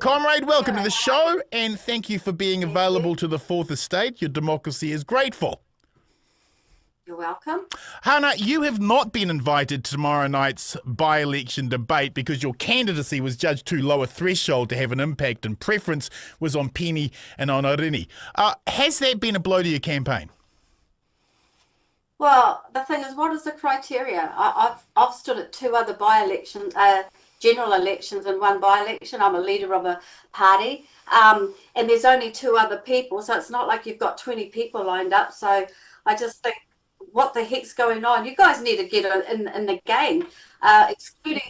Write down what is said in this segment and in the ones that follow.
comrade, welcome to the show, and thank you for being available to the Fourth Estate. Your democracy is grateful. You're welcome. Hannah, you have not been invited to tomorrow night's by-election debate because your candidacy was judged too low a threshold to have an impact, and preference was on Penny and on Orini. Has that been a blow to your campaign? Well, the thing is, what is the criteria? I've stood at two other by-elections, general elections and one by-election. I'm a leader of a party, and there's only two other people, so it's not like you've got 20 people lined up. So I just think, what the heck's going on? You guys need to get in the game.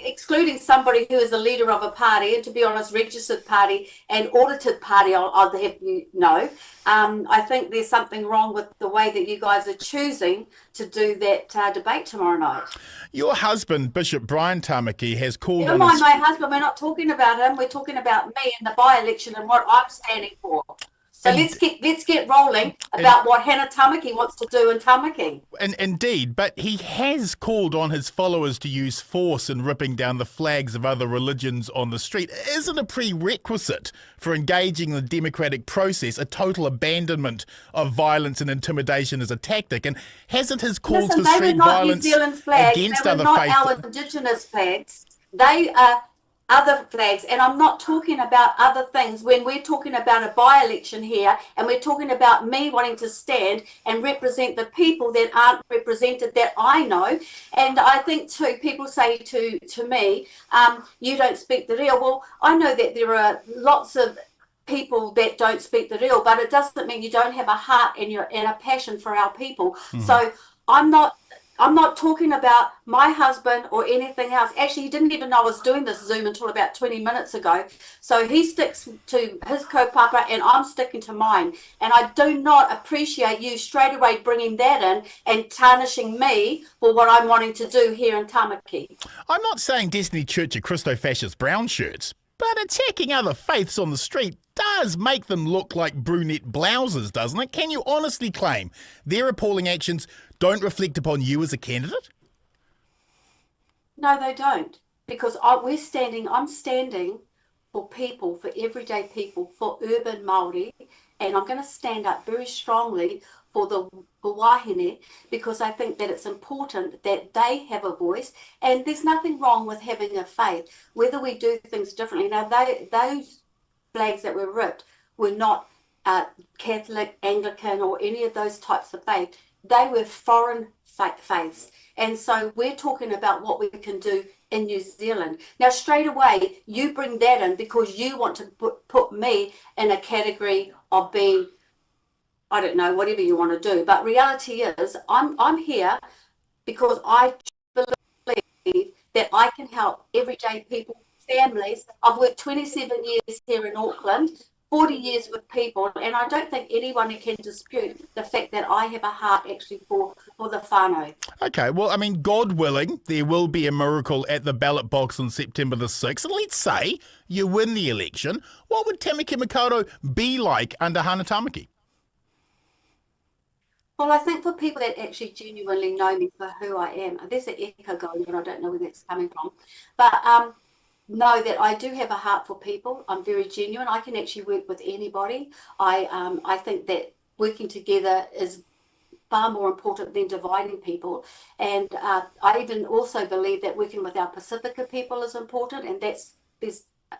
Excluding somebody who is a leader of a party, and to be honest, registered party and audited party, I'll have you know. I think there's something wrong with the way that you guys are choosing to do that debate tomorrow night. Your husband, Bishop Brian Tamaki, has called Never mind my husband. We're not talking about him. We're talking about me and the by-election and what I'm standing for. So let's get rolling about what Hannah Tamaki wants to do in Tamaki. Indeed, but he has called on his followers to use force in ripping down the flags of other religions on the street. Isn't a prerequisite for engaging in the democratic process a total abandonment of violence and intimidation as a tactic? And hasn't his calls for street violence against other faiths? They were not our Indigenous flags. They are other flags, and I'm not talking about other things when we're talking about a by-election here, and we're talking about me wanting to stand and represent the people that aren't represented that I know. And I think too, people say to me, you don't speak the real. Well, I know that there are lots of people that don't speak the real, but it doesn't mean you don't have a heart and a passion for our people. So I'm not talking about my husband or anything else. Actually, he didn't even know I was doing this Zoom until about 20 minutes ago. So he sticks to his kaupapa and I'm sticking to mine. And I do not appreciate you straight away bringing that in and tarnishing me for what I'm wanting to do here in Tamaki. I'm not saying Destiny Church are Christo-fascist brown shirts, but attacking other faiths on the street does make them look like brunette blouses, doesn't it? Can you honestly claim their appalling actions don't reflect upon you as a candidate? No, they don't. Because I'm standing for people, for everyday people, for urban Māori, and I'm going to stand up very strongly for the wahine, because I think that it's important that they have a voice, and there's nothing wrong with having a faith, whether we do things differently. Now, those flags that were ripped were not Catholic, Anglican, or any of those types of faith. They were foreign faiths. And so we're talking about what we can do in New Zealand. Now, straight away, you bring that in because you want to put me in a category of being, I don't know, whatever you want to do. But reality is, I'm here because I believe that I can help everyday people, families. I've worked 27 years here in Auckland, 40 years with people, and I don't think anyone can dispute the fact that I have a heart actually for the whānau. Okay, well, I mean, God willing, there will be a miracle at the ballot box on September the 6th. And let's say you win the election. What would Tamaki Makaurau be like under Hannah Tamaki? Well, I think for people that actually genuinely know me for who I am, there's an echo going, but I don't know where that's coming from. But know that I do have a heart for people. I'm very genuine. I can actually work with anybody. I think that working together is far more important than dividing people. And I even also believe that working with our Pacifica people is important, and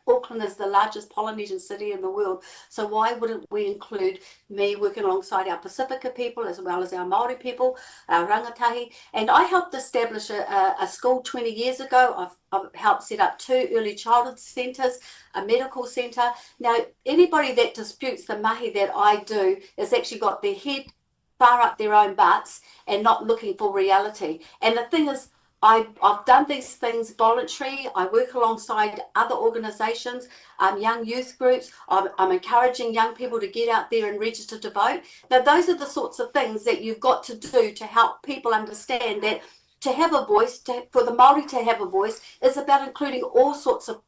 Auckland is the largest Polynesian city in the world, so why wouldn't we include me working alongside our Pacifica people as well as our Māori people, our rangatahi? And I helped establish a school 20 years ago. I've helped set up 2 early childhood centres, a medical centre. Now, anybody that disputes the mahi that I do has actually got their head far up their own butts and not looking for reality. And the thing is, I've done these things voluntary. I work alongside other organisations, young youth groups. I'm encouraging young people to get out there and register to vote. Now, those are the sorts of things that you've got to do to help people understand that to have a voice, for the Māori to have a voice, is about including all sorts of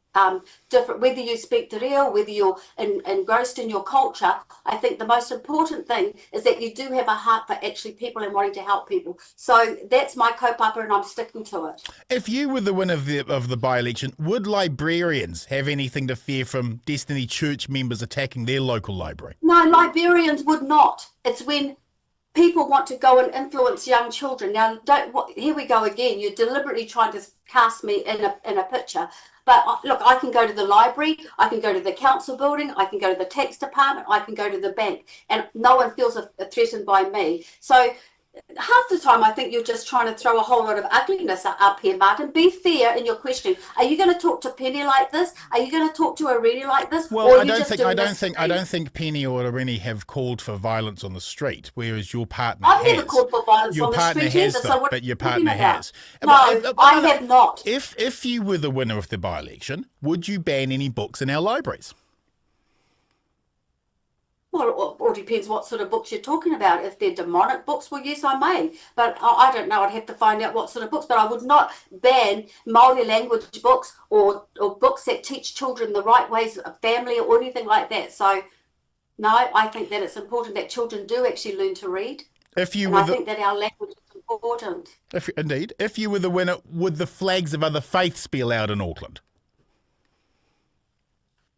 different, whether you speak te reo, whether you're engrossed in your culture. I think the most important thing is that you do have a heart for actually people and wanting to help people. So that's my kaupapa, and I'm sticking to it. If you were the winner of the by-election, would librarians have anything to fear from Destiny Church members attacking their local library? No, librarians would not. It's when people want to go and influence young children. Now, here we go again. You're deliberately trying to cast me in a picture. But look, I can go to the library, I can go to the council building, I can go to the tax department, I can go to the bank, and no one feels threatened by me. So half the time I think you're just trying to throw a whole lot of ugliness up here, Martin. Be fair in your question. Are you going to talk to Penny like this? Are you going to talk to Irene like this? Well, I don't think Penny or Irene have called for violence on the street, whereas your partner has. I've never called for violence on the street either. So what but your partner has. No, I have not. If you were the winner of the by-election, would you ban any books in our libraries? Well, it all depends what sort of books you're talking about. If they're demonic books, well, yes, I may. But I don't know. I'd have to find out what sort of books. But I would not ban Māori language books or books that teach children the right ways of family or anything like that. So, no, I think that it's important that children do actually learn to read. I think that our language is important. If you were the winner, would the flags of other faiths be allowed in Auckland?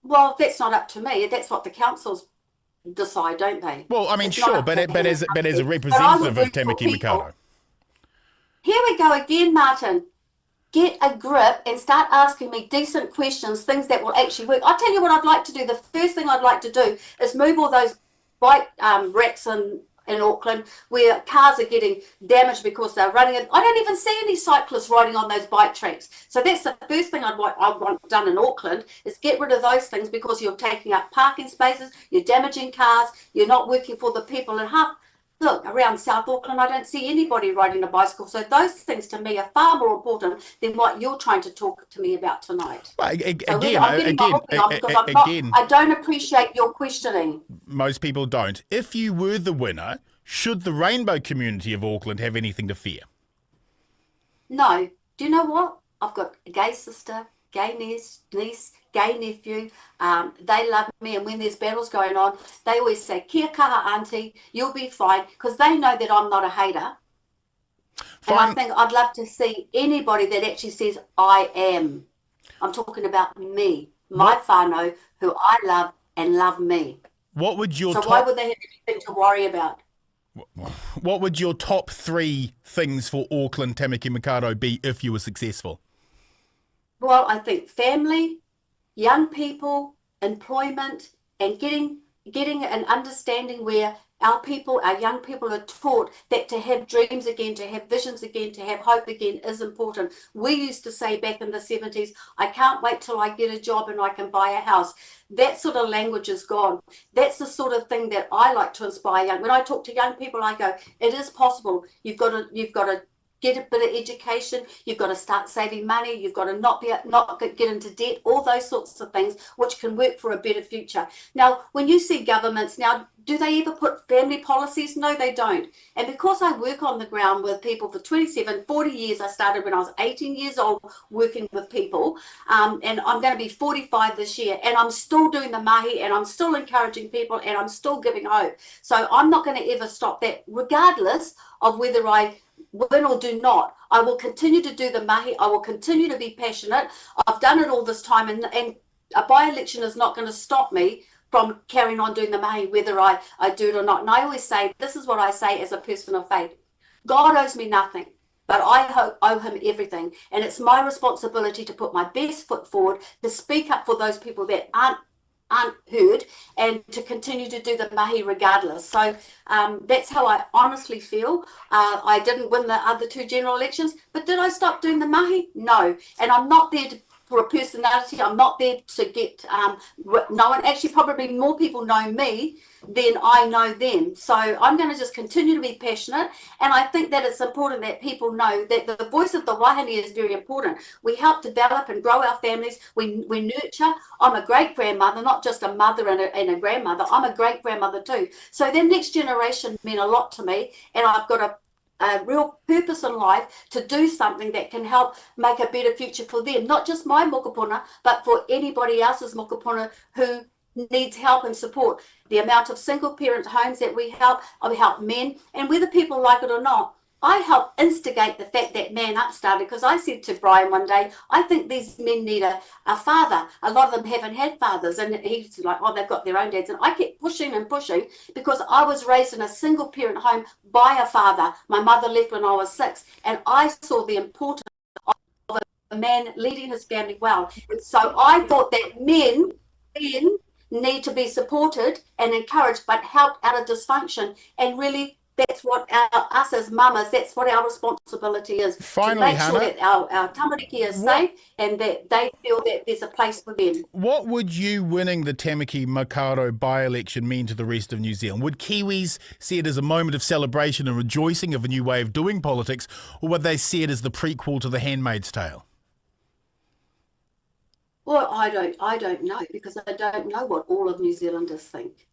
Well, that's not up to me. That's what the councils decide, don't they? Well, I mean, sure, but as a representative of Tamaki Makaurau. Here we go again, Martin. Get a grip and start asking me decent questions, things that will actually work. I'll tell you what I'd like to do. The first thing I'd like to do is move all those bike racks in Auckland where cars are getting damaged because they're running it. I don't even see any cyclists riding on those bike tracks. So that's the first thing I want done in Auckland, is get rid of those things, because you're taking up parking spaces, you're damaging cars, you're not working for the people. And look, around South Auckland, I don't see anybody riding a bicycle. So those things to me are far more important than what you're trying to talk to me about tonight. Well, I don't appreciate your questioning. Most people don't. If you were the winner, should the rainbow community of Auckland have anything to fear? No. Do you know what? I've got a gay sister, gay niece, gay nephew. They love me, and when there's battles going on, they always say, kia kaha auntie, you'll be fine, because they know that I'm not a hater. Fine. And I think I'd love to see anybody that actually says I am. I'm talking about me, my whānau, who I love and love me. Why would they have anything to worry about? What would your top 3 things for Auckland Tamaki Makaurau be if you were successful? Well, I think family, young people, employment, and getting an understanding where our young people are taught that to have dreams again, to have visions again, to have hope again is important. We used to say back in the 70s, I can't wait till I get a job and I can buy a house. That sort of language is gone. That's the sort of thing that I like to inspire when I talk to young people, I go, it is possible. You've got to get a bit of education, you've got to start saving money, you've got to not get into debt, all those sorts of things which can work for a better future. Now, when you see governments now, do they ever put family policies? No, they don't. And because I work on the ground with people for 27, 40 years, I started when I was 18 years old working with people, and I'm going to be 45 this year, and I'm still doing the mahi, and I'm still encouraging people, and I'm still giving hope. So I'm not going to ever stop that, regardless of whether I win or do not. I will continue to do the mahi. I will continue to be passionate. I've done it all this time, and a by-election is not going to stop me from carrying on doing the mahi, whether I do it or not. And I always say, this is what I say as a person of faith. God owes me nothing, but I owe him everything. And it's my responsibility to put my best foot forward, to speak up for those people that aren't heard, and to continue to do the mahi regardless. So that's how I honestly feel. I didn't win the other 2 general elections, but did I stop doing the mahi? No. And I'm not there for a personality. I'm not there to get known. Actually, probably more people know me than I know them. So I'm going to just continue to be passionate. And I think that it's important that people know that the voice of the wahine is very important. We help develop and grow our families. We nurture. I'm a great grandmother, not just a mother and a grandmother. I'm a great grandmother too. So the next generation meant a lot to me. And I've got to a real purpose in life to do something that can help make a better future for them, not just my mokopuna, but for anybody else's mokopuna who needs help and support. The amount of single parent homes that we help men, and whether people like it or not, I help instigate the fact that Man Up started, because I said to Brian one day, I think these men need a father. A lot of them haven't had fathers. And he's like, oh, they've got their own dads. And I kept pushing and pushing because I was raised in a single parent home by a father. My mother left when I was 6. And I saw the importance of a man leading his family well. And so I thought that men need to be supported and encouraged, but helped out of dysfunction. And really, that's what us as mamas, that's what our responsibility is. Finally, to make sure Hannah, that our tamariki is safe and that they feel that there's a place for them. what would you winning the Tamaki Makaurau by-election mean to the rest of New Zealand? Would Kiwis see it as a moment of celebration and rejoicing of a new way of doing politics, or would they see it as the prequel to The Handmaid's Tale? Well, I don't know, because I don't know what all of New Zealanders think.